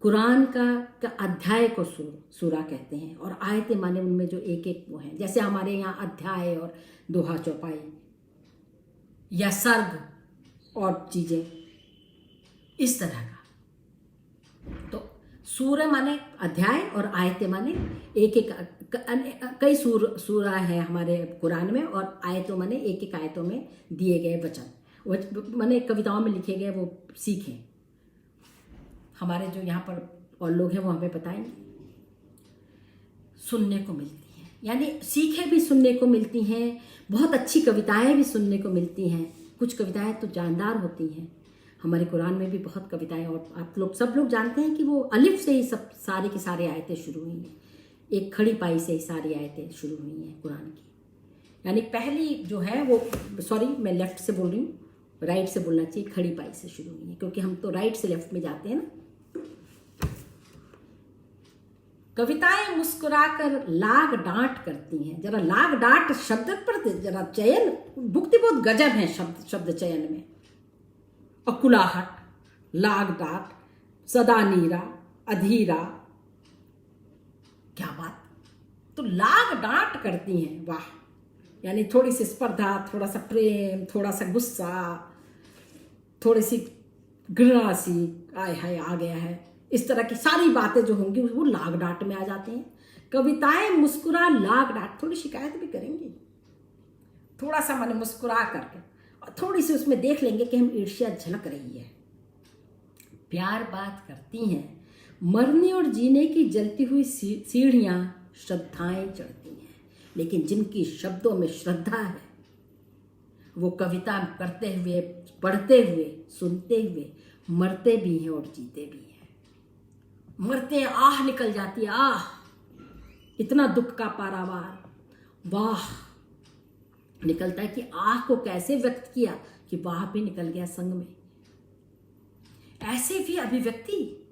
कुरान का अध्याय को सूरा कहते हैं, और आयतें माने उनमें जो एक एक वो हैं। जैसे हमारे यहाँ अध्याय और दोहा चौपाई या सर्ग और चीजें इस तरह का। तो सूरा माने अध्याय और आयतें माने एक एक, कई सूरा है हमारे कुरान में, और आयतों माने एक एक आयतों में दिए गए वचन, माने कविताओं में लिखे गए वो सीखें। हमारे जो यहाँ पर और लोग हैं वो हमें बताएंगे। सुनने को मिलती हैं, यानी सीखें भी सुनने को मिलती हैं, बहुत अच्छी कविताएं भी सुनने को मिलती हैं। कुछ कविताएं तो जानदार होती हैं। हमारे कुरान में भी बहुत कविताएं, और आप लोग सब लोग जानते हैं कि वो अलिफ से ही सब सारी की सारी आयतें शुरू हुई हैं। एक खड़ी पाई से ही सारी आयतें शुरू हुई हैं कुरान की। यानी पहली जो है वो, सॉरी मैं लेफ्ट से बोल रही हूँ, राइट से बोलना चाहिए, खड़ी पाई से शुरू नहीं है, क्योंकि हम तो राइट से लेफ्ट में जाते हैं ना। कविताएं मुस्कुराकर लाग डांट करती हैं। जरा लाग डांट शब्द पर जरा चयन, भुक्ति बहुत गजब है शब्द चयन में। अकुलाहट, लाग डांट, सदा नीरा, अधीरा, क्या बात। तो लाग डांट करती हैं, वाह। यानी थोड़ी सी स्पर्धा, थोड़ा सा प्रेम, थोड़ा सा गुस्सा, थोड़ी सी घृणा सी, आय हाय आ गया है, इस तरह की सारी बातें जो होंगी वो लाग डांट में आ जाते हैं। कविताएं मुस्कुरा लाग डांट, थोड़ी शिकायत भी करेंगी, थोड़ा सा मन मुस्कुरा करके, और थोड़ी सी उसमें देख लेंगे कि हम ईर्ष्या झलक रही है। प्यार बात करती हैं, मरने और जीने की जलती हुई सीढ़ियां श्रद्धाएं चढ़ती हैं। लेकिन जिनकी शब्दों में श्रद्धा है वो कविता करते हुए, पढ़ते हुए, सुनते हुए मरते भी हैं और जीते भी हैं। मरते हैं, आह निकल जाती है, आह, इतना दुख का पारावार, वाह निकलता है कि आह को कैसे व्यक्त किया कि वाह भी निकल गया संग में। ऐसे भी अभिव्यक्ति।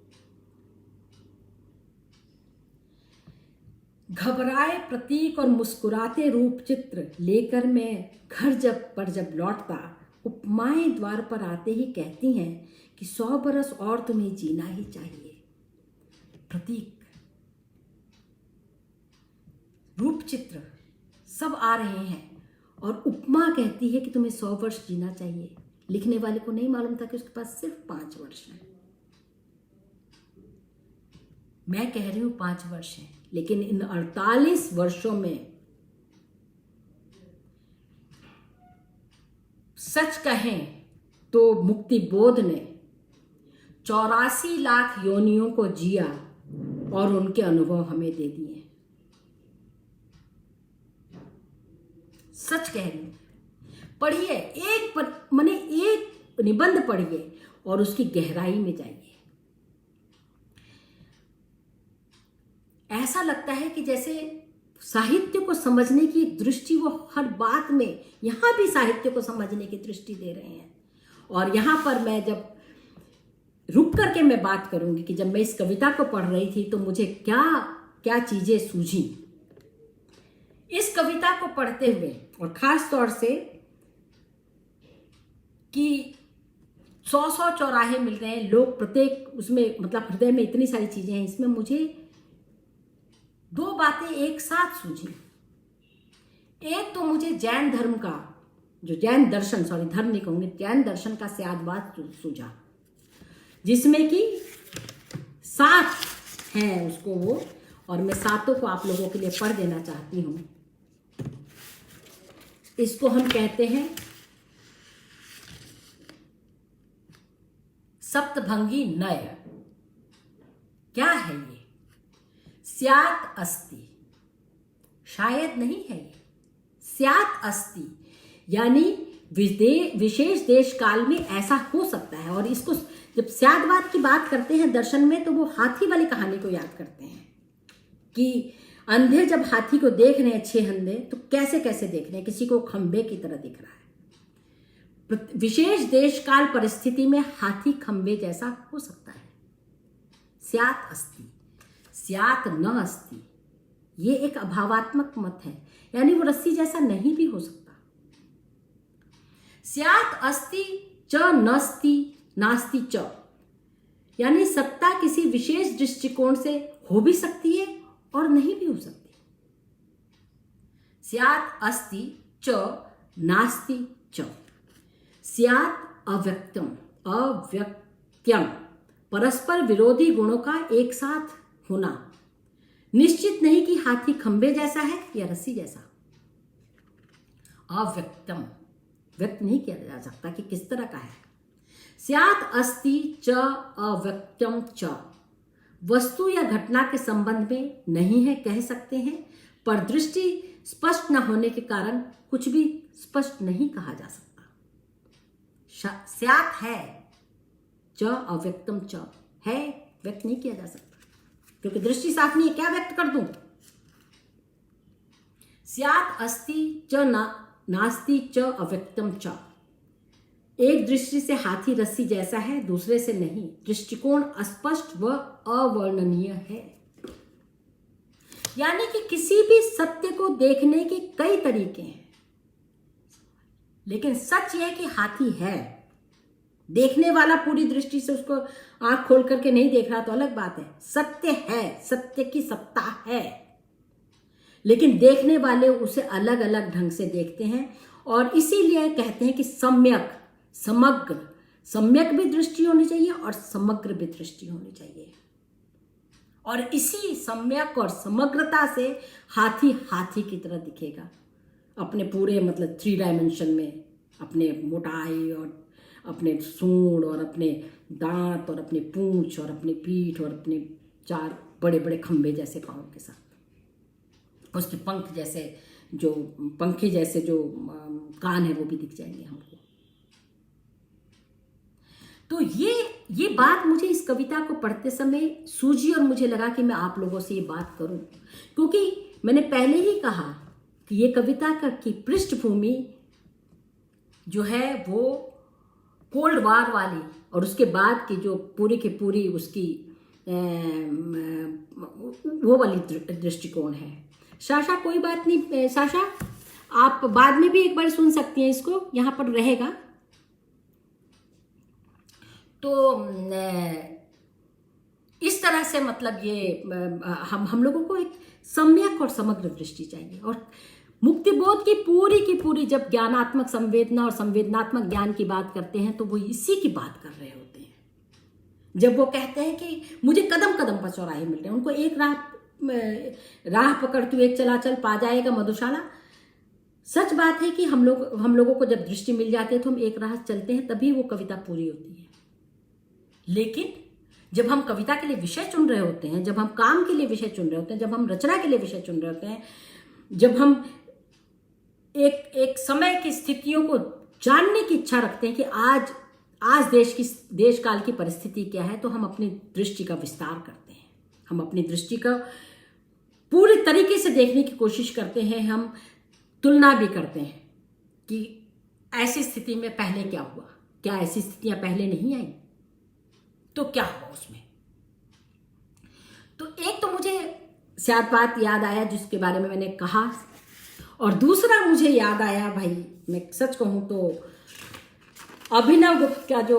घबराए प्रतीक और मुस्कुराते रूप चित्र लेकर मैं घर जब लौटता, उपमाएं द्वार पर आते ही कहती हैं कि 100 बरस और तुम्हें जीना ही चाहिए। प्रतीक, रूप चित्र सब आ रहे हैं और उपमा कहती है कि तुम्हें 100 वर्ष जीना चाहिए। लिखने वाले को नहीं मालूम था कि उसके पास सिर्फ 5 वर्ष है। मैं कह रही हूं 5 वर्ष है, लेकिन इन 48 वर्षों में सच कहें तो मुक्ति बोध ने 84 लाख योनियों को जिया और उनके अनुभव हमें दे दिए। सच कह रही हूं, पढ़िए, एक निबंध पढ़िए और उसकी गहराई में जाइए। ऐसा लगता है कि जैसे साहित्य को समझने की दृष्टि वो हर बात में, यहां भी साहित्य को समझने की दृष्टि दे रहे हैं। और यहां पर मैं जब रुक करके मैं बात करूंगी कि जब मैं इस कविता को पढ़ रही थी तो मुझे क्या क्या चीजें सूझी इस कविता को पढ़ते हुए, और खास तौर से कि 100 चौराहे मिल रहे हैं, लोग प्रत्येक उसमें, मतलब हृदय में इतनी सारी चीजें हैं। इसमें मुझे 2 बातें एक साथ सूझी। एक तो मुझे जैन धर्म का, जो जैन दर्शन, सॉरी धर्म नहीं कहूंगी, जैन दर्शन का स्यादवाद सूझा, जिसमें कि 7 हैं उसको वो, और मैं 7 को आप लोगों के लिए पढ़ देना चाहती हूं। इसको हम कहते हैं सप्तभंगी नय। क्या है ये? स्यात् अस्ति, शायद नहीं है ये, स्यात् अस्ति, यानी विशेष देश काल में ऐसा हो सकता है। और इसको जब स्यादवाद की बात करते हैं दर्शन में, तो वो हाथी वाली कहानी को याद करते हैं कि अंधे जब हाथी को देख रहे हैं, 6 अंधे, तो कैसे कैसे देख रहे हैं, किसी को खंबे की तरह दिख रहा है। विशेष देश काल परिस्थिति में हाथी खंबे जैसा हो सकता है। स्यात् अस्ति, स्यात् न अस्ति, ये एक अभावात्मक मत है, यानी वो रस्सी जैसा नहीं भी हो सकता। स्यात् अस्ति च नस्ति नास्ति च, यानी सत्ता किसी विशेष दृष्टिकोण से हो भी सकती है और नहीं भी हो सकती। स्यात् अस्ति च नास्ति च। स्यात् अव्यक्तम, अव्यक्त्यम, परस्पर विरोधी गुणों का एक साथ होना। निश्चित नहीं कि हाथी खंबे जैसा है या रस्सी जैसा। अव्यक्तम, व्यक्त नहीं किया जा सकता कि किस तरह का है। स्यात् अस्ति च अव्यक्तम च, वस्तु या घटना के संबंध में नहीं है कह सकते हैं, पर दृष्टि स्पष्ट न होने के कारण कुछ भी स्पष्ट नहीं कहा जा सकता। स्यात् है, च अव्यक्तम च है, व्यक्त नहीं किया जा सकता क्योंकि दृष्टि साफ नहीं है, क्या व्यक्त कर दूं। स्यात् अस्ति च नास्ति च अव्यक्तम च, एक दृष्टि से हाथी रस्सी जैसा है, दूसरे से नहीं। दृष्टिकोण अस्पष्ट व अवर्णनीय है। यानी कि किसी भी सत्य को देखने के कई तरीके हैं, लेकिन सच यह कि हाथी है। देखने वाला पूरी दृष्टि से उसको आंख खोल करके नहीं देख रहा तो अलग बात है। सत्य है, सत्य की सत्ता है, लेकिन देखने वाले उसे अलग अलग ढंग से देखते हैं। और इसीलिए कहते हैं कि सम्यक, समग्र, सम्यक भी दृष्टि होनी चाहिए और समग्र भी दृष्टि होनी चाहिए। और इसी सम्यक और समग्रता से हाथी हाथी की तरह दिखेगा, अपने पूरे मतलब 3 डायमेंशन में, अपने मोटाई और अपने सूंड और अपने दांत और अपने पूंछ और अपनी पीठ और अपने 4 बड़े बड़े खंभे जैसे पांव के साथ, उसके पंख जैसे जो पंखे जैसे जो कान है वो भी दिख जाएंगे हमको। तो ये बात मुझे इस कविता को पढ़ते समय सूझी और मुझे लगा कि मैं आप लोगों से ये बात करूं, क्योंकि मैंने पहले ही कहा कि ये कविता की पृष्ठभूमि जो है वो कोल्ड वार वाली और उसके बाद की जो पूरी की पूरी उसकी वो वाली दृष्टिकोण है। साशा कोई बात नहीं, साशा आप बाद में भी एक बार सुन सकती हैं, इसको यहाँ पर रहेगा। तो इस तरह से मतलब ये हम लोगों को एक सम्यक और समग्र दृष्टि चाहिए। और मुक्तिबोध की पूरी जब ज्ञानात्मक संवेदना और संवेदनात्मक ज्ञान की बात करते हैं तो वो इसी की बात कर रहे होते हैं। जब वो कहते हैं कि मुझे कदम कदम पर चौराहे मिल रहे हैं, उनको एक राह पकड़ तू एक चला चल पा जाएगा मधुशाला। सच बात है कि हम लोगों को जब दृष्टि मिल जाती है तो हम एक राह चलते हैं, तभी वो कविता पूरी होती है। लेकिन जब हम कविता के लिए विषय चुन रहे होते हैं, जब हम काम के लिए विषय चुन रहे होते हैं, जब हम रचना के लिए विषय चुन रहे होते हैं, जब हम एक समय की स्थितियों को जानने की इच्छा रखते हैं कि आज देश काल की परिस्थिति क्या है, तो हम अपनी दृष्टि का विस्तार करते हैं। हम अपनी दृष्टि का पूरे तरीके से देखने की कोशिश करते हैं। हम तुलना भी करते हैं कि ऐसी स्थिति में पहले क्या हुआ, क्या ऐसी स्थितियां पहले नहीं आई, तो क्या हुआ उसमें। तो एक तो मुझे शायद बात याद आया जिसके बारे में मैंने कहा, और दूसरा मुझे याद आया, भाई मैं सच कहूं तो अभिनव गुप्त का जो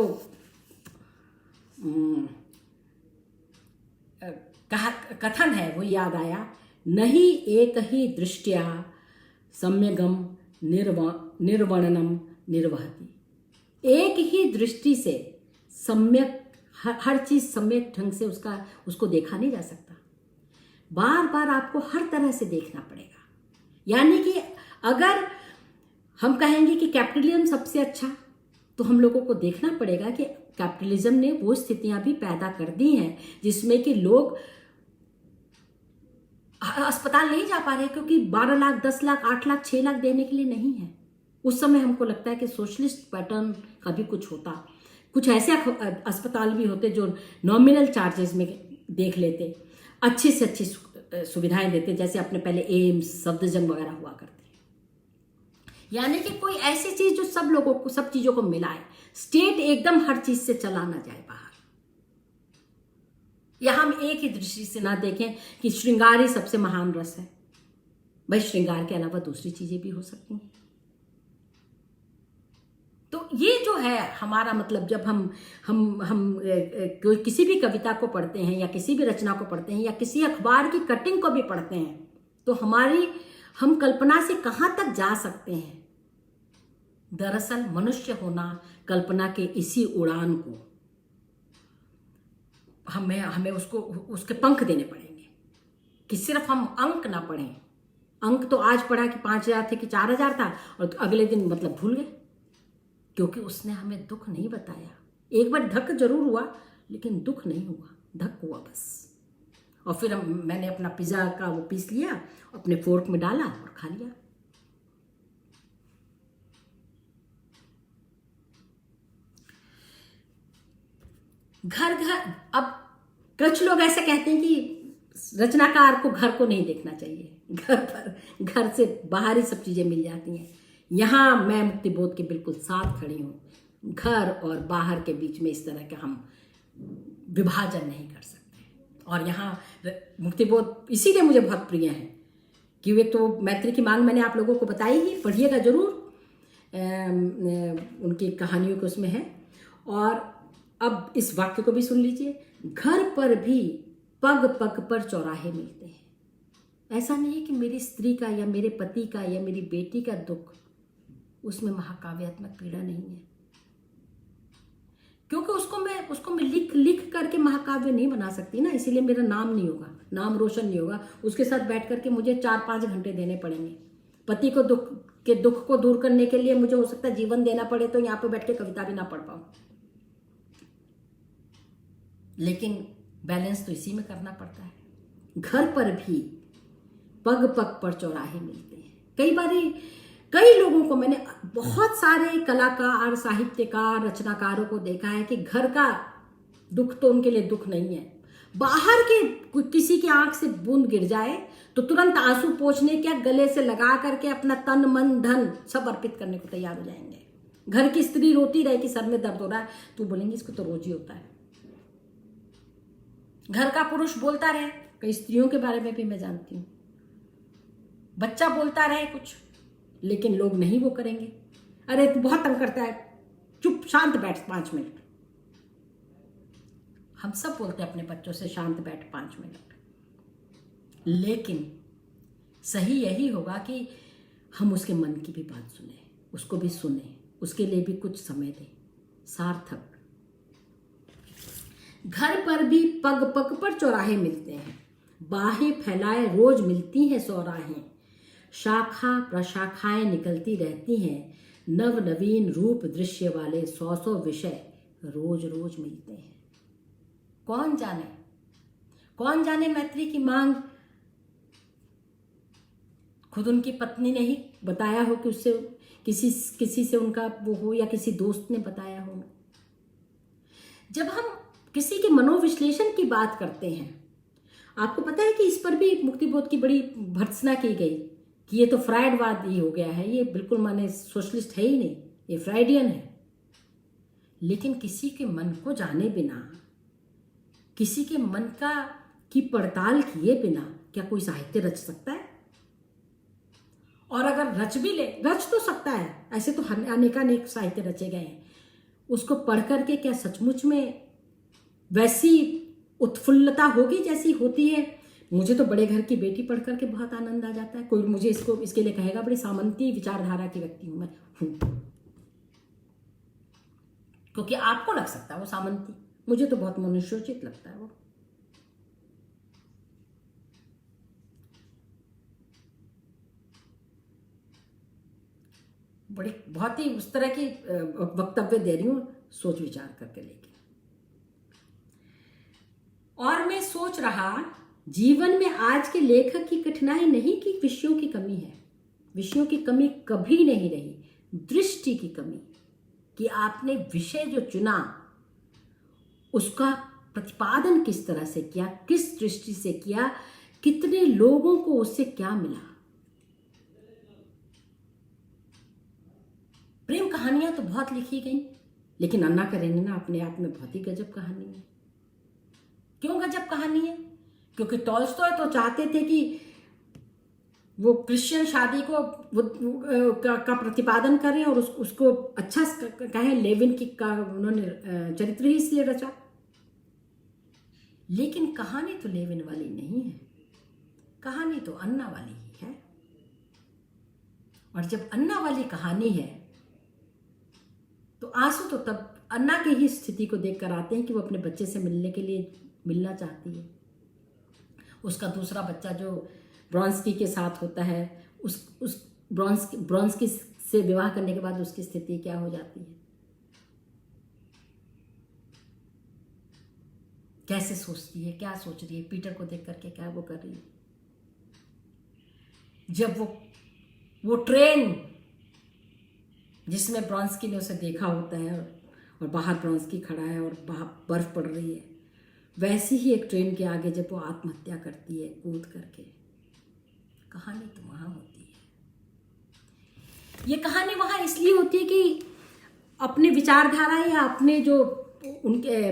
कथन है वो याद आया। नहीं एक ही दृष्टिया सम्यगम निर्वर्णनम निर्वहति। एक ही दृष्टि से सम्यक हर चीज सम्यक ढंग से उसको देखा नहीं जा सकता। बार बार आपको हर तरह से देखना पड़ेगा। यानी कि अगर हम कहेंगे कि कैपिटलिज्म सबसे अच्छा, तो हम लोगों को देखना पड़ेगा कि कैपिटलिज्म ने वो स्थितियां भी पैदा कर दी हैं जिसमें कि लोग अस्पताल नहीं जा पा रहे, क्योंकि 12 लाख 10 लाख 8 लाख 6 लाख देने के लिए नहीं है। उस समय हमको लगता है कि सोशलिस्ट पैटर्न का भी कुछ होता, कुछ ऐसे अस्पताल भी होते जो नॉमिनल चार्जेस में देख लेते, अच्छी से अच्छी सुविधाएं देते, जैसे अपने पहले एम्स सफदरजंग वगैरह हुआ करते। यानी कि कोई ऐसी चीज जो सब लोगों को, सब चीजों को मिलाए। स्टेट एकदम हर चीज से चला ना जाए बाहर, या हम एक ही दृष्टि से ना देखें कि श्रृंगार ही सबसे महान रस है। भाई श्रृंगार के अलावा दूसरी चीजें भी हो सकती हैं। तो ये जो है हमारा मतलब, जब हम किसी भी कविता को पढ़ते हैं या किसी भी रचना को पढ़ते हैं या किसी अखबार की कटिंग को भी पढ़ते हैं, तो हम कल्पना से कहां तक जा सकते हैं। दरअसल मनुष्य होना कल्पना के इसी उड़ान को हमें उसके पंख देने पड़ेंगे कि सिर्फ हम अंक ना पढ़ें। अंक तो आज पढ़ा कि 5000 थे कि 4000 था और अगले दिन मतलब भूल गए, क्योंकि उसने हमें दुख नहीं बताया। एक बार धक जरूर हुआ लेकिन दुख नहीं हुआ, धक हुआ बस। और फिर मैंने अपना पिज्जा का वो पीस लिया, अपने फोर्क में डाला और खा लिया। घर अब कुछ लोग ऐसे कहते हैं कि रचनाकार को घर को नहीं देखना चाहिए, घर से बाहर ही सब चीजें मिल जाती हैं। यहाँ मैं मुक्तिबोध के बिल्कुल साथ खड़ी हूँ। घर और बाहर के बीच में इस तरह का हम विभाजन नहीं कर सकते। और यहाँ मुक्तिबोध इसीलिए मुझे बहुत प्रिय है कि वे तो मैत्री की मांग मैंने आप लोगों को बताई ही, पढ़िएगा जरूर, उनकी कहानियों के उसमें है। और अब इस वाक्य को भी सुन लीजिए, घर पर भी पग पग पर चौराहे मिलते हैं। ऐसा नहीं है कि मेरी स्त्री का या मेरे पति का या मेरी बेटी का दुख, उसमें महाकाव्यात्मक पीड़ा नहीं है, क्योंकि उसको मैं लिख करके महाकाव्य नहीं बना सकती ना, इसीलिए मेरा नाम नहीं होगा, नाम रोशन नहीं होगा। उसके साथ बैठ करके मुझे 4-5 घंटे देने पड़ेंगे। पति को दुख को दूर करने के लिए मुझे हो सकता है जीवन देना पड़े, तो यहाँ पे बैठ के कविता भी ना पढ़ पाऊं। लेकिन बैलेंस तो इसी में करना पड़ता है। घर पर भी पग पग पर चौराहे मिलते हैं। कई लोगों को मैंने, बहुत सारे कलाकार, साहित्यकार, रचनाकारों को देखा है कि घर का दुख तो उनके लिए दुख नहीं है। बाहर के किसी की आंख से बूंद गिर जाए तो तुरंत आंसू पोंछने क्या, गले से लगा करके अपना तन मन धन सब अर्पित करने को तैयार हो जाएंगे। घर की स्त्री रोती रहे कि सर में दर्द हो रहा है, तो बोलेंगे इसको तो रोज ही होता है। घर का पुरुष बोलता रहे, कई स्त्रियों के बारे में भी मैं जानती हूँ, बच्चा बोलता रहे कुछ, लेकिन लोग नहीं वो करेंगे। अरे तू बहुत तंग करता है, चुप शांत बैठ 5 मिनट। हम सब बोलते हैं अपने बच्चों से शांत बैठ 5 मिनट, लेकिन सही यही होगा कि हम उसके मन की भी बात सुने, उसको भी सुने, उसके लिए भी कुछ समय दें, सार्थक। घर पर भी पग पग पर चौराहे मिलते हैं, बाहें फैलाए रोज मिलती हैं सौराहें, शाखा प्रशाखाएं निकलती रहती हैं, नव नवीन रूप दृश्य वाले 100 विषय रोज रोज मिलते हैं। कौन जाने मैत्री की मांग खुद उनकी पत्नी ने ही बताया हो कि उससे किसी से उनका वो हो, या किसी दोस्त ने बताया हो। जब हम किसी के मनोविश्लेषण की बात करते हैं, आपको पता है कि इस पर भी मुक्तिबोध की बड़ी भर्त्सना की गई कि ये तो फ्राइडवाद ही हो गया है, ये बिल्कुल माने सोशलिस्ट है ही नहीं, ये फ्राइडियन है। लेकिन किसी के मन को जाने बिना, किसी के मन की पड़ताल किए बिना क्या कोई साहित्य रच सकता है? और अगर रच तो सकता है, ऐसे तो अनेकानेक साहित्य रचे गए हैं, उसको पढ़ करके क्या सचमुच में वैसी उत्फुल्लता होगी जैसी होती है? मुझे तो बड़े घर की बेटी पढ़ करके बहुत आनंद आ जाता है। कोई मुझे इसके लिए कहेगा बड़ी सामंती विचारधारा की व्यक्ति हूं मैं, क्योंकि आपको लग सकता है वो सामंती, मुझे तो बहुत मनुष्योचित लगता है वो। बहुत ही उस तरह की वक्तव्य दे रही हूं, सोच विचार करके। लेकिन और मैं सोच रहा, जीवन में आज के लेखक की कठिनाई नहीं कि विषयों की कमी है, विषयों की कमी कभी नहीं रही, दृष्टि की कमी, कि आपने विषय जो चुना उसका प्रतिपादन किस तरह से किया, किस दृष्टि से किया, कितने लोगों को उससे क्या मिला। प्रेम कहानियां तो बहुत लिखी गई, लेकिन अन्ना करेनिना अपने आप में बहुत ही गजब कहानी है। क्यों गजब कहानी है? क्योंकि टॉल्स्टॉय तो चाहते थे कि वो क्रिश्चियन शादी को का प्रतिपादन करें और उसको अच्छा कहें। लेविन की का उन्होंने चरित्र ही इसलिए रचा, लेकिन कहानी तो लेविन वाली नहीं है, कहानी तो अन्ना वाली ही है। और जब अन्ना वाली कहानी है तो आंसू तो तब अन्ना की ही स्थिति को देखकर आते हैं कि वो अपने बच्चे से मिलना चाहती है। उसका दूसरा बच्चा जो ब्रॉन्स्की के साथ होता है, उस ब्रॉन्स्की से विवाह करने के बाद उसकी स्थिति क्या हो जाती है, कैसे सोचती है, क्या सोच रही है, पीटर को देख करके क्या वो कर रही है। जब वो ट्रेन जिसमें ब्रॉन्स्की ने उसे देखा होता है और बाहर ब्रॉन्स्की खड़ा है और बाहर बर्फ पड़ रही है, वैसी ही एक ट्रेन के आगे जब वो आत्महत्या करती है कूद करके, कहानी तो वहां होती है। ये कहानी वहां इसलिए होती है कि अपने विचारधारा या अपने जो उनके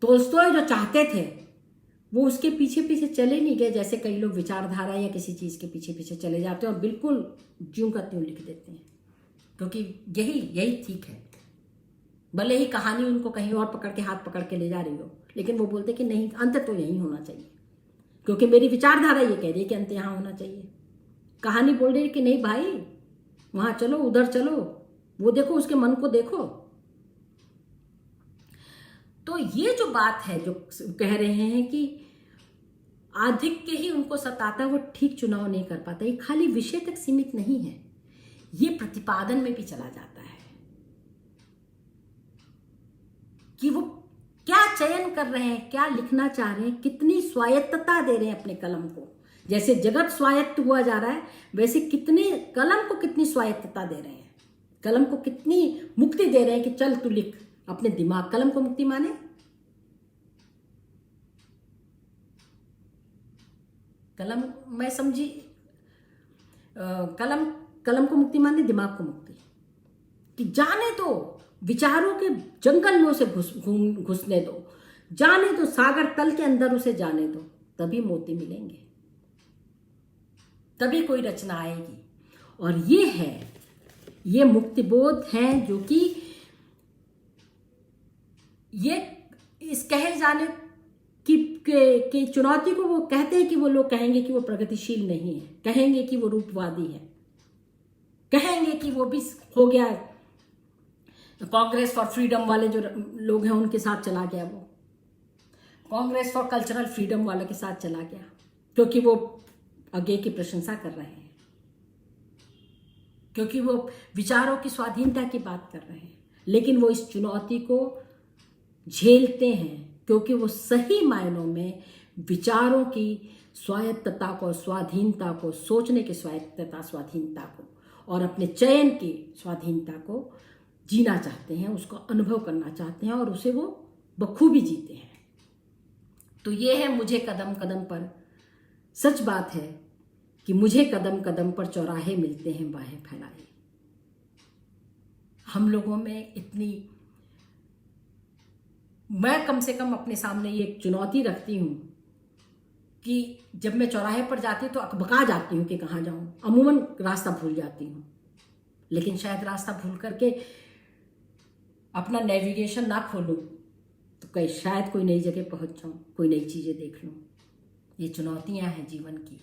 तोल्स्टॉय जो चाहते थे वो उसके पीछे पीछे चले नहीं गए, जैसे कई लोग विचारधारा या किसी चीज़ के पीछे पीछे चले जाते हैं और बिल्कुल ज्यों का त्यों लिख देते हैं, क्योंकि यही ठीक है। भले ही कहानी उनको कहीं और पकड़ के हाथ पकड़ के ले जा रही हो, लेकिन वो बोलते कि नहीं, अंत तो यही होना चाहिए, क्योंकि मेरी विचारधारा ये कह रही है कि अंत यहाँ होना चाहिए। कहानी बोल रही है कि नहीं भाई, वहाँ चलो, उधर चलो, वो देखो, उसके मन को देखो। तो ये जो बात है जो कह रहे हैं कि आधिक्य ही उनको सताता, वो ठीक चुनाव नहीं कर पाता, ये खाली विषय तक सीमित नहीं है, ये प्रतिपादन में भी चला जाता है कि वो क्या चयन कर रहे हैं, क्या लिखना चाह रहे हैं, कितनी स्वायत्तता दे रहे हैं अपने कलम को। जैसे जगत स्वायत्त हुआ जा रहा है, वैसे कितने कलम को कितनी स्वायत्तता दे रहे हैं, कलम को कितनी मुक्ति दे रहे हैं कि चल तू लिख अपने दिमाग। कलम को मुक्ति माने कलम, मैं समझी, कलम को मुक्ति माने दिमाग को मुक्ति, कि जाने दो, विचारों के जंगल में उसे घुसने दो, जाने दो, सागर तल के अंदर उसे जाने दो, तभी मोती मिलेंगे, तभी कोई रचना आएगी। और ये मुक्तिबोध है जो कि ये इस कहे जाने की चुनौती को वो कहते हैं कि वो लोग कहेंगे कि वो प्रगतिशील नहीं है, कहेंगे कि वो रूपवादी है, कहेंगे कि वो भी हो गया कांग्रेस फॉर फ्रीडम वाले जो लोग हैं उनके साथ चला गया, वो कांग्रेस फॉर कल्चरल फ्रीडम वाले के साथ चला गया, क्योंकि वो आगे की प्रशंसा कर रहे हैं, क्योंकि वो विचारों की स्वाधीनता की बात कर रहे हैं। लेकिन वो इस चुनौती को झेलते हैं, क्योंकि वो सही मायनों में विचारों की स्वायत्तता को, स्वाधीनता को, सोचने की स्वायत्तता, स्वाधीनता को और अपने चयन की स्वाधीनता को जीना चाहते हैं, उसको अनुभव करना चाहते हैं और उसे वो बखूबी जीते हैं। तो ये है मुझे कदम कदम पर। सच बात है कि मुझे कदम कदम पर चौराहे मिलते हैं बाहें फैलाए। हम लोगों में इतनी, मैं कम से कम अपने सामने ये एक चुनौती रखती हूँ कि जब मैं चौराहे पर जाती हूँ तो अकबका जाती हूँ कि कहाँ जाऊँ, अमूमन रास्ता भूल जाती हूँ, लेकिन शायद रास्ता भूल करके अपना नेविगेशन ना खोलूँ तो कहीं शायद कोई नई जगह पहुँच जाऊँ, कोई नई चीज़ें देख लूँ। ये चुनौतियाँ हैं जीवन की,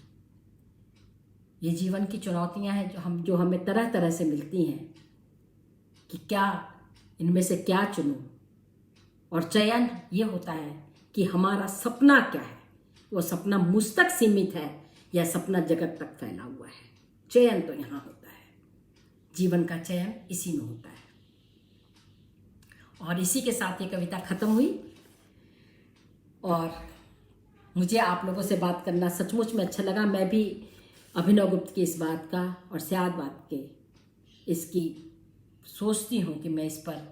ये जीवन की चुनौतियाँ हैं जो हमें तरह तरह से मिलती हैं कि क्या इनमें से क्या चुनूं। और चयन ये होता है कि हमारा सपना क्या है, वो सपना मुझ तक सीमित है या सपना जगत तक फैला हुआ है। चयन तो यहाँ होता है, जीवन का चयन इसी में होता है। और इसी के साथ ये कविता खत्म हुई और मुझे आप लोगों से बात करना सचमुच में अच्छा लगा। मैं भी अभिनव गुप्त की इस बात का और स्याद बात के इसकी सोचती हूँ कि मैं इस पर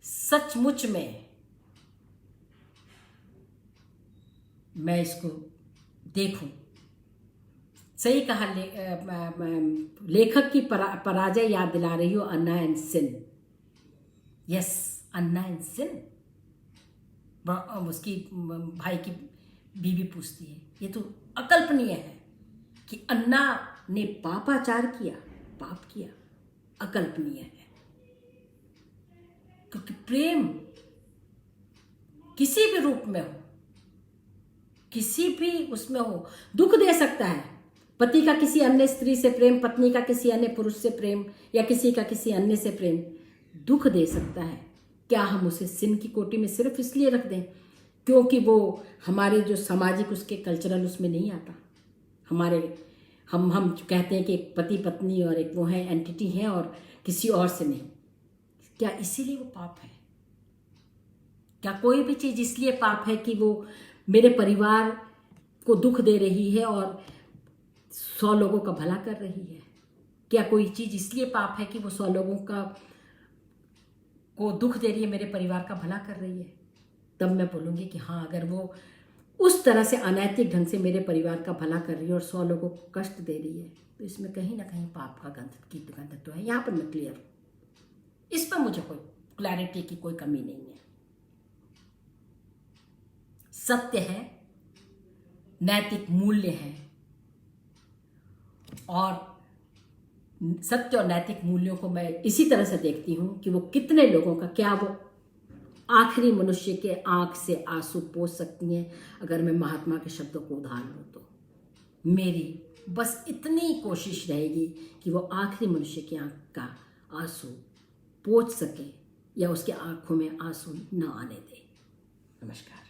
सचमुच में मैं इसको देखूं। सही कहा, लेखक की पराजय याद दिला रही हो, अन्ना एंड सिन। यस, अन्ना एंड सिन। उसकी भाई की बीवी पूछती है, ये तो अकल्पनीय है कि अन्ना ने पापाचार किया, पाप किया, अकल्पनीय है। क्योंकि प्रेम किसी भी रूप में हो, किसी भी उसमें हो, दुख दे सकता है। पति का किसी अन्य स्त्री से प्रेम, पत्नी का किसी अन्य पुरुष से प्रेम, या किसी का किसी अन्य से प्रेम दुख दे सकता है। क्या हम उसे सिन की कोटि में सिर्फ इसलिए रख दें क्योंकि वो हमारे जो सामाजिक उसके कल्चरल उसमें नहीं आता? हमारे हम कहते हैं कि एक पति पत्नी और एक वो है एंटिटी है और किसी और से नहीं। क्या इसीलिए वो पाप है? क्या कोई भी चीज़ इसलिए पाप है कि वो मेरे परिवार को दुख दे रही है और 100 लोगों का भला कर रही है? क्या कोई चीज़ इसलिए पाप है कि वो 100 लोगों को दुख दे रही है, मेरे परिवार का भला कर रही है? तब मैं बोलूँगी कि हाँ, अगर वो उस तरह से अनैतिक ढंग से मेरे परिवार का भला कर रही है और 100 लोगों को कष्ट दे रही है, तो इसमें कहीं ना कहीं पाप का गंध तो है। यहाँ पर मैं क्लियर हूँ। इस पर मुझे कोई क्लैरिटी की कोई कमी नहीं है। सत्य है, नैतिक मूल्य है, और सत्य और नैतिक मूल्यों को मैं इसी तरह से देखती हूं कि वो कितने लोगों का, क्या वो आखिरी मनुष्य के आंख से आंसू पोंछ सकती हैं। अगर मैं महात्मा के शब्दों को उधार लूं तो मेरी बस इतनी कोशिश रहेगी कि वो आखिरी मनुष्य की आंख का आंसू पोंछ सके या उसके आंखों में आंसू न आने दे। नमस्कार।